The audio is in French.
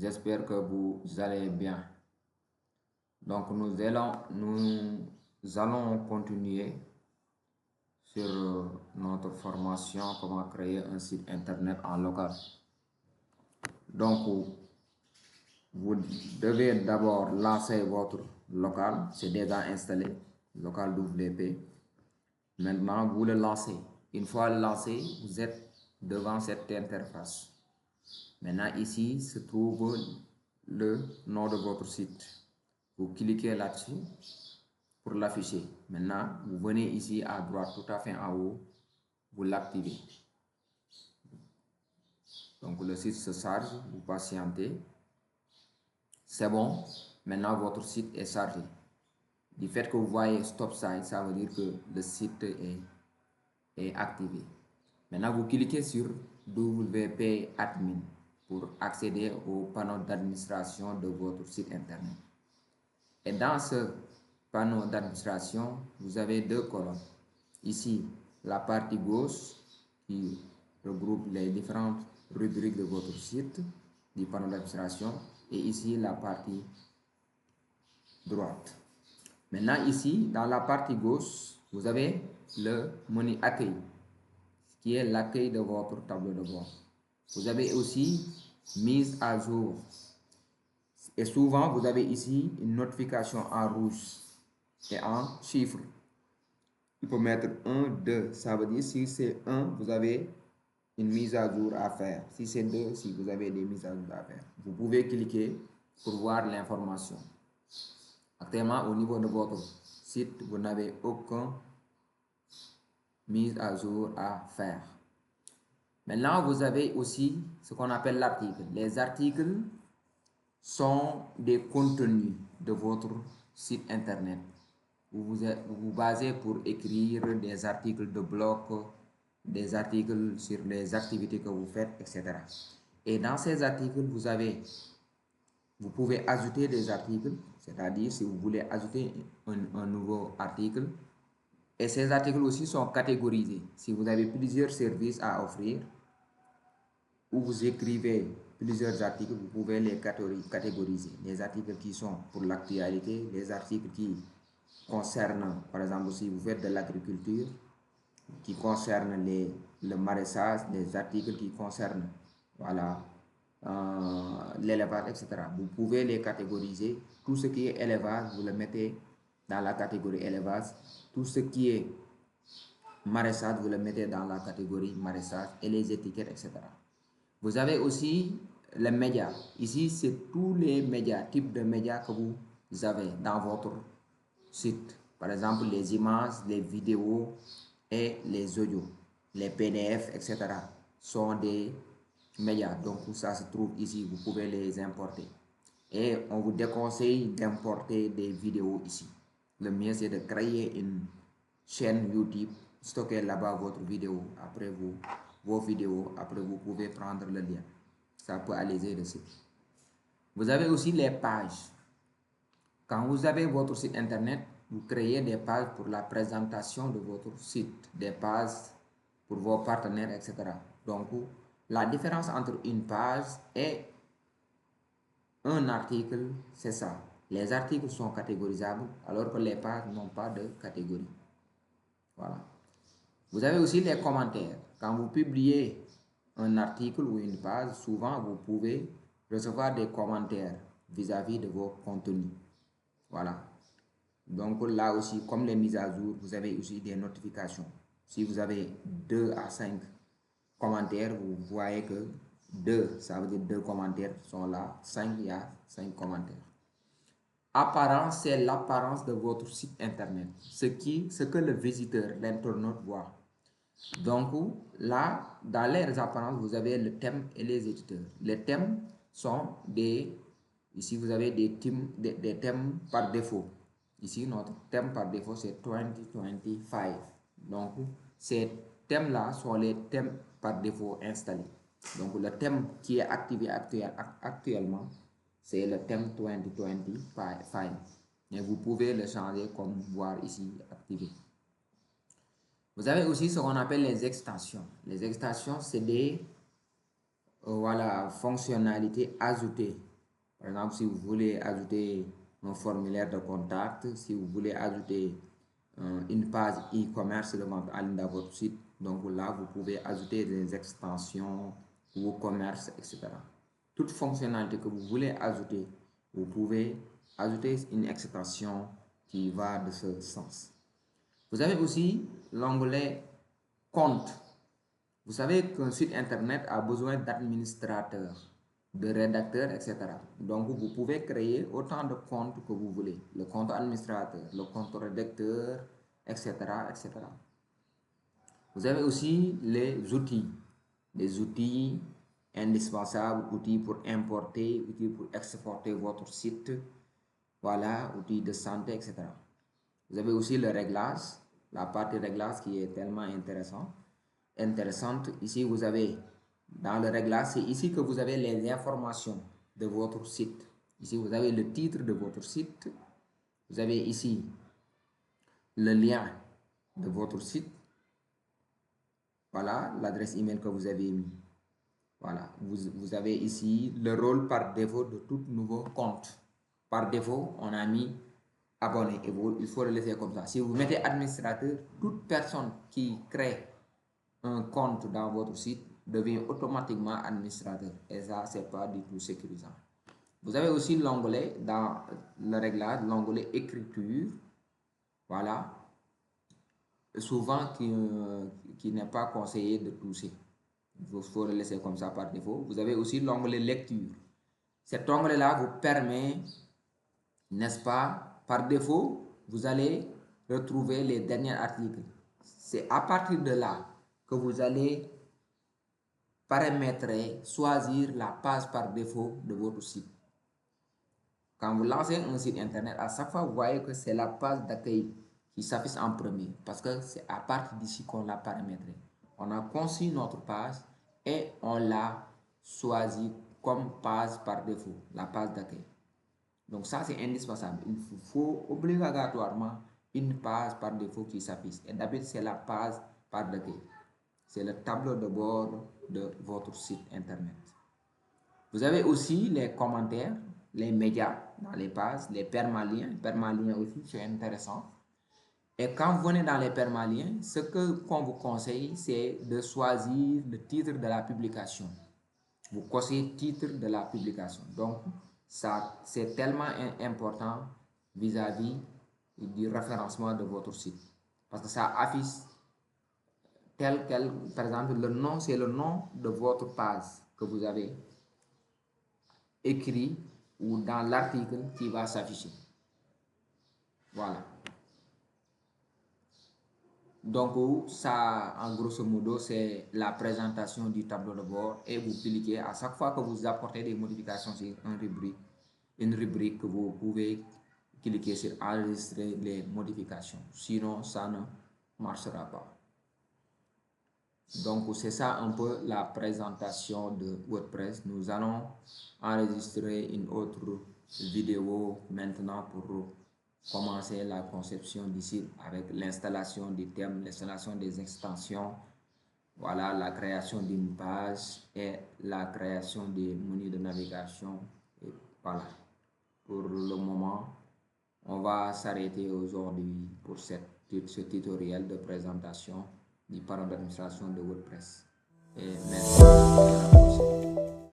J'espère que vous allez bien. Donc, nous allons continuer sur notre formation comment créer un site internet en local. Donc, vous devez d'abord lancer votre local. C'est déjà installé, local WP. Maintenant, vous le lancez. Une fois lancé, vous êtes devant cette interface. Maintenant, ici se trouve le nom de votre site. Vous cliquez là-dessus pour l'afficher. Maintenant, vous venez ici à droite, tout à fait en haut, vous l'activez. Donc, le site se charge, vous patientez. C'est bon. Maintenant, votre site est chargé. Du fait que vous voyez Stop Site, ça veut dire que le site est activé. Maintenant, vous cliquez sur WP Admin pour accéder au panneau d'administration de votre site internet. Et dans ce panneau d'administration, vous avez deux colonnes. Ici, la partie gauche qui regroupe les différentes rubriques de votre site, du panneau d'administration, et ici la partie droite. Maintenant, ici, dans la partie gauche, vous avez le menu Accueil, qui est l'accueil de votre tableau de bord. Vous avez aussi mise à jour. Et souvent, vous avez ici une notification en rouge et en chiffres. Il faut mettre 1, 2. Ça veut dire si c'est 1, vous avez une mise à jour à faire. Si c'est 2, si vous avez des mises à jour à faire. Vous pouvez cliquer pour voir l'information. Actuellement, au niveau de votre site, vous n'avez aucune mise à jour à faire. Maintenant, vous avez aussi ce qu'on appelle l'article. Les articles sont des contenus de votre site internet. Vous vous basez pour écrire des articles de blog, des articles sur les activités que vous faites, etc. Et dans ces articles, vous pouvez ajouter des articles, c'est-à-dire si vous voulez ajouter un nouveau article. Et ces articles aussi sont catégorisés. Si vous avez plusieurs services à offrir, ou vous écrivez plusieurs articles, vous pouvez les catégoriser. Les articles qui sont pour l'actualité, les articles qui concernent, par exemple, si vous faites de l'agriculture, qui concernent le maraîchage, les articles qui concernent voilà, l'élevage, etc. Vous pouvez les catégoriser. Tout ce qui est élevage, vous le mettez dans la catégorie élevage. Tout ce qui est maraîchage, vous le mettez dans la catégorie maraîchage et les étiquettes, etc. Vous avez aussi les médias. Ici, c'est tous les médias, types de médias que vous avez dans votre site. Par exemple, les images, les vidéos et les audios. Les PDF, etc. sont des médias. Donc, ça se trouve ici. Vous pouvez les importer. Et on vous déconseille d'importer des vidéos ici. Le mieux, c'est de créer une chaîne YouTube, stocker là-bas votre vidéo. Après vos vidéos, après vous pouvez prendre le lien. Ça peut alléger le site. Vous avez aussi les pages. Quand vous avez votre site internet, vous créez des pages pour la présentation de votre site, des pages pour vos partenaires, etc. Donc, la différence entre une page et un article, c'est ça. Les articles sont catégorisables alors que les pages n'ont pas de catégorie. Voilà. Vous avez aussi les commentaires. Quand vous publiez un article ou une page, souvent vous pouvez recevoir des commentaires vis-à-vis de vos contenus. Voilà. Donc là aussi, comme les mises à jour, vous avez aussi des notifications. Si vous avez 2 à 5 commentaires, vous voyez que 2, ça veut dire 2 commentaires sont là. 5, il y a 5 commentaires. Apparence, c'est l'apparence de votre site internet. Ce que le visiteur, l'internaute voit. Donc là, dans les apparences, vous avez le thème et les éditeurs. Les thèmes sont ici vous avez des thèmes par défaut. Ici, notre thème par défaut, c'est 2025. Donc, ces thèmes-là sont les thèmes par défaut installés. Donc, le thème qui est activé actuellement, c'est le thème 2025. Et vous pouvez le changer comme voir ici activé. Vous avez aussi ce qu'on appelle les extensions. Les extensions, c'est des fonctionnalités ajoutées Par exemple, si vous voulez ajouter un formulaire de contact, si vous voulez ajouter une page e-commerce de vente en ligne dans votre site, donc là, vous pouvez ajouter des extensions, WooCommerce, etc. Toute fonctionnalité que vous voulez ajouter, vous pouvez ajouter une extension qui va de ce sens. Vous avez aussi l'onglet compte. Vous savez qu'un site internet a besoin d'administrateurs, de rédacteurs, etc. Donc, vous pouvez créer autant de comptes que vous voulez. Le compte administrateur, le compte rédacteur, etc., etc. Vous avez aussi les outils indispensables, outils pour importer, outils pour exporter votre site, voilà, outils de santé, etc. Vous avez aussi le réglage, la partie réglage qui est tellement intéressante. Ici, vous avez, dans le réglage, c'est ici que vous avez les informations de votre site. Ici, vous avez le titre de votre site. Vous avez ici le lien de votre site. Voilà l'adresse email que vous avez mis. Voilà, vous avez ici le rôle par défaut de tout nouveau compte. Par défaut, on a mis abonné et il faut le laisser comme ça. Si vous mettez administrateur, toute personne qui crée un compte dans votre site devient automatiquement administrateur. Et ça, c'est pas du tout sécurisant. Vous avez aussi l'onglet dans le réglage, l'onglet écriture. Voilà. Souvent qui n'est pas conseillé de toucher. Il faut le laisser comme ça par défaut. Vous avez aussi l'onglet lecture. Cet onglet-là vous permet, n'est-ce pas, par défaut, vous allez retrouver les derniers articles. C'est à partir de là que vous allez paramétrer, choisir la page par défaut de votre site. Quand vous lancez un site internet, à chaque fois, vous voyez que c'est la page d'accueil qui s'affiche en premier parce que c'est à partir d'ici qu'on l'a paramétré. On a conçu notre page et on l'a choisi comme page par défaut, la page d'accueil. Donc ça, c'est indispensable. Il faut obligatoirement une page par défaut qui s'affiche. Et d'habitude, c'est la page par d'accueil. C'est le tableau de bord de votre site internet. Vous avez aussi les commentaires, les médias dans les pages, les permaliens. Permaliens aussi, c'est intéressant. Et quand vous venez dans les permaliens, ce qu'on vous conseille, c'est de choisir le titre de la publication. Vous cochez titre de la publication. Donc, ça, c'est tellement important vis-à-vis du référencement de votre site. Parce que ça affiche tel quel, par exemple, le nom, c'est le nom de votre page que vous avez écrit ou dans l'article qui va s'afficher. Voilà. Donc, ça, en grosso modo, c'est la présentation du tableau de bord et vous cliquez à chaque fois que vous apportez des modifications sur une rubrique que vous pouvez cliquer sur enregistrer les modifications. Sinon, ça ne marchera pas. Donc, c'est ça un peu la présentation de WordPress. Nous allons enregistrer une autre vidéo maintenant pour commencer la conception du site avec l'installation des thèmes, l'installation des extensions, voilà, la création d'une page et la création des menus de navigation. Et voilà, pour le moment, on va s'arrêter aujourd'hui pour ce tutoriel de présentation du panneau d'administration de WordPress. Et merci.